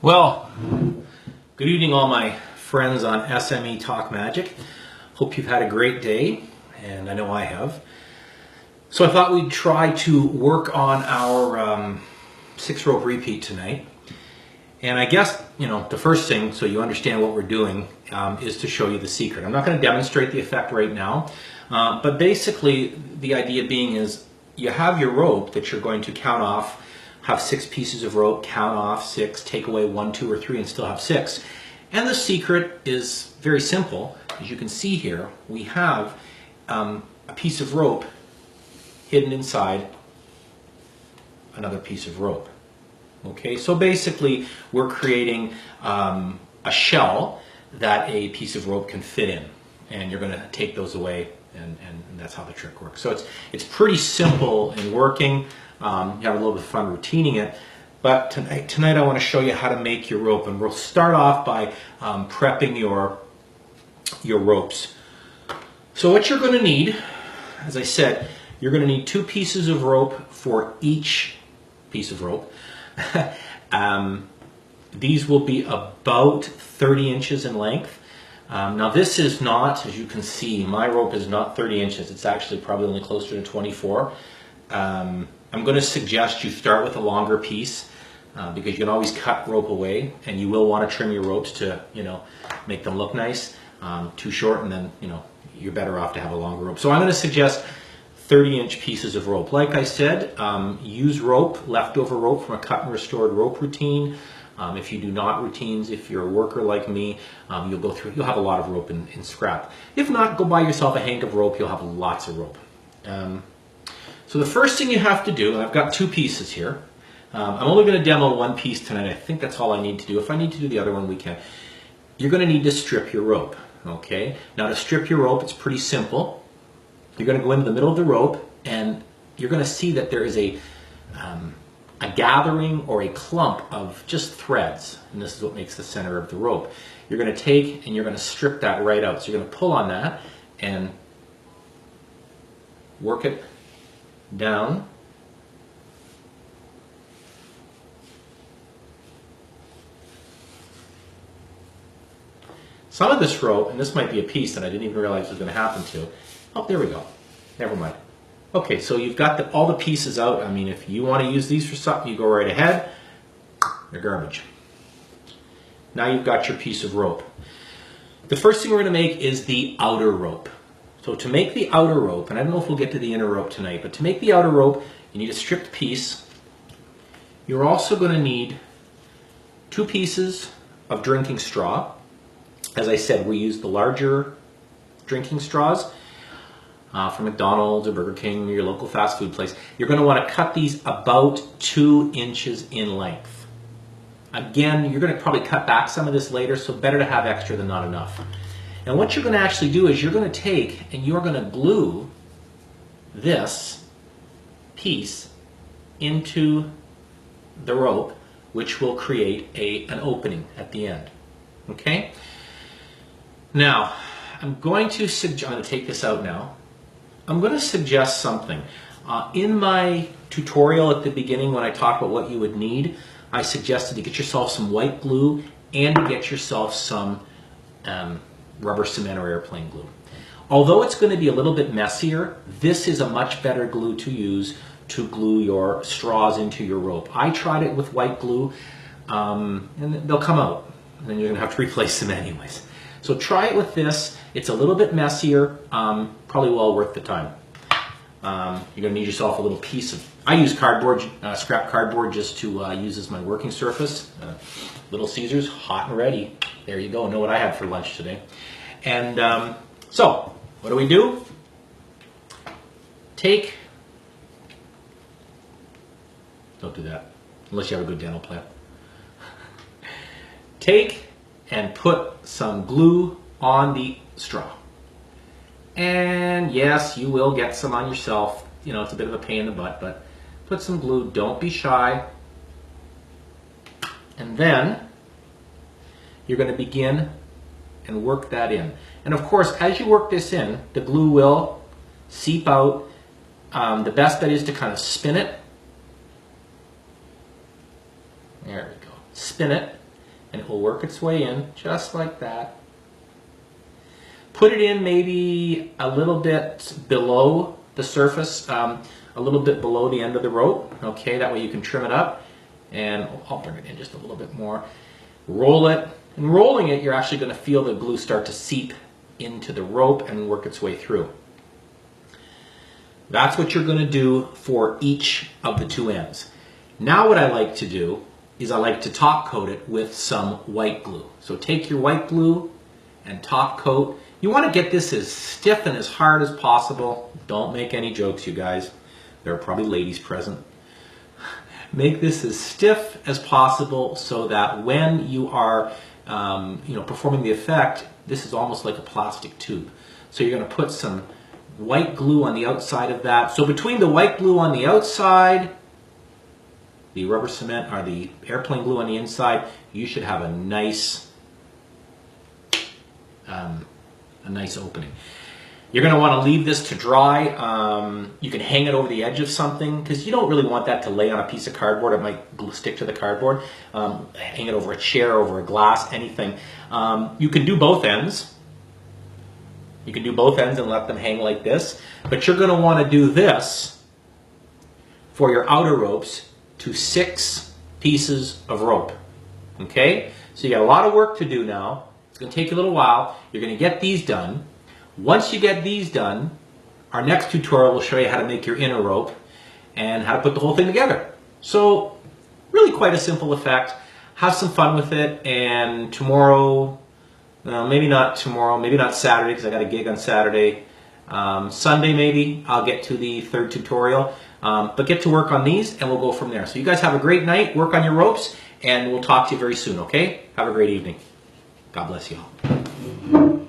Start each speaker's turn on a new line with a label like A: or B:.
A: Well, good evening all my friends on SME Talk Magic. Hope you've had a great day, and I know I have. So I thought we'd try to work on our 6-rope repeat tonight. And I guess, the first thing, so you understand what we're doing, is to show you the secret. I'm not going to demonstrate the effect right now, but basically the idea being is you have your rope that you're going to count off, have 6 pieces of rope, count off 6, take away 1, 2, or 3, and still have 6. And the secret is very simple. As you can see here, we have a piece of rope hidden inside another piece of rope. Okay, so basically we're creating a shell that a piece of rope can fit in, and you're going to take those away, and that's how the trick works. So it's pretty simple in working. You have a little bit of fun routining it, but tonight I want to show you how to make your rope, and we'll start off by prepping your ropes. So what you're going to need, as I said, you're going to need 2 pieces of rope for each piece of rope. These will be about 30 inches in length. Now this is not, as you can see, my rope is not 30 inches. It's actually probably only closer to 24. I'm going to suggest you start with a longer piece because you can always cut rope away, and you will want to trim your ropes to, make them look nice. Too short, and then, you're better off to have a longer rope. So I'm going to suggest 30-inch pieces of rope. Like I said, use rope, leftover rope from a cut and restored rope routine. If you do not routines, if you're a worker like me, you'll have a lot of rope in scrap. If not, go buy yourself a hank of rope. You'll have lots of rope. So the first thing you have to do, and I've got 2 pieces here. I'm only going to demo 1 piece tonight. I think that's all I need to do. If I need to do the other one, we can. You're going to need to strip your rope. Okay. Now to strip your rope, it's pretty simple. You're going to go into the middle of the rope, and you're going to see that there is a gathering or a clump of just threads, and this is what makes the center of the rope. You're going to take and you're going to strip that right out. So you're going to pull on that and work it down. Some of this rope, and this might be a piece that I didn't even realize was going to happen to. Oh, there we go. Never mind. Okay, so you've got all the pieces out. I mean, if you want to use these for something, you go right ahead. They're garbage. Now you've got your piece of rope. The first thing we're going to make is the outer rope. So to make the outer rope, and I don't know if we'll get to the inner rope tonight, but to make the outer rope, you need a stripped piece. You're also going to need 2 pieces of drinking straw. As I said, we use the larger drinking straws from McDonald's or Burger King or your local fast food place. You're going to want to cut these about 2 inches in length. Again, you're going to probably cut back some of this later, so better to have extra than not enough. And what you're going to actually do is you're going to take and you're going to glue this piece into the rope, which will create an opening at the end. Okay? Now, I'm going to take this out now. I'm going to suggest something. In my tutorial at the beginning when I talked about what you would need, I suggested to get yourself some white glue and to get yourself some rubber cement or airplane glue. Although it's going to be a little bit messier, this is a much better glue to use to glue your straws into your rope. I tried it with white glue, and they'll come out, and then you're going to have to replace them anyways. So try it with this. It's a little bit messier, probably well worth the time. You're going to need yourself a little piece of, I use cardboard, scrap cardboard just to use as my working surface. Little Caesars, hot and ready. There you go, know what I had for lunch today. And so, what do? Don't do that, unless you have a good dental plan. Take and put some glue on the straw. And yes, you will get some on yourself. It's a bit of a pain in the butt, but put some glue. Don't be shy. And then you're going to begin and work that in. And of course, as you work this in, the glue will seep out. The best bet is to kind of spin it. There we go. Spin it. and it will work its way in just like that. Put it in maybe a little bit below the surface, a little bit below the end of the rope. Okay, that way you can trim it up. And I'll bring it in just a little bit more. Roll it. And rolling it, you're actually going to feel the glue start to seep into the rope and work its way through. That's what you're going to do for each of the two ends. Now what I like to do is I like to top coat it with some white glue. So take your white glue and top coat. You want to get this as stiff and as hard as possible. Don't make any jokes, you guys. There are probably ladies present. Make this as stiff as possible so that when you are performing the effect, this is almost like a plastic tube. So you're going to put some white glue on the outside of that. So between the white glue on the outside, the rubber cement or the airplane glue on the inside, you should have a nice opening. You're going to want to leave this to dry. You can hang it over the edge of something because you don't really want that to lay on a piece of cardboard. It might stick to the cardboard. Hang it over a chair, over a glass, anything. You can do both ends. You can do both ends and let them hang like this. But you're going to want to do this for your outer ropes to 6 pieces of rope. Okay? So you got a lot of work to do now. It's going to take you a little while. You're going to get these done. Once you get these done, our next tutorial will show you how to make your inner rope and how to put the whole thing together. So really quite a simple effect. Have some fun with it, and tomorrow, maybe not tomorrow, maybe not Saturday because I got a gig on Saturday. Sunday maybe I'll get to the 3rd tutorial, but get to work on these and we'll go from there. So you guys have a great night, work on your ropes, and we'll talk to you very soon, okay? Have a great evening. God bless you all.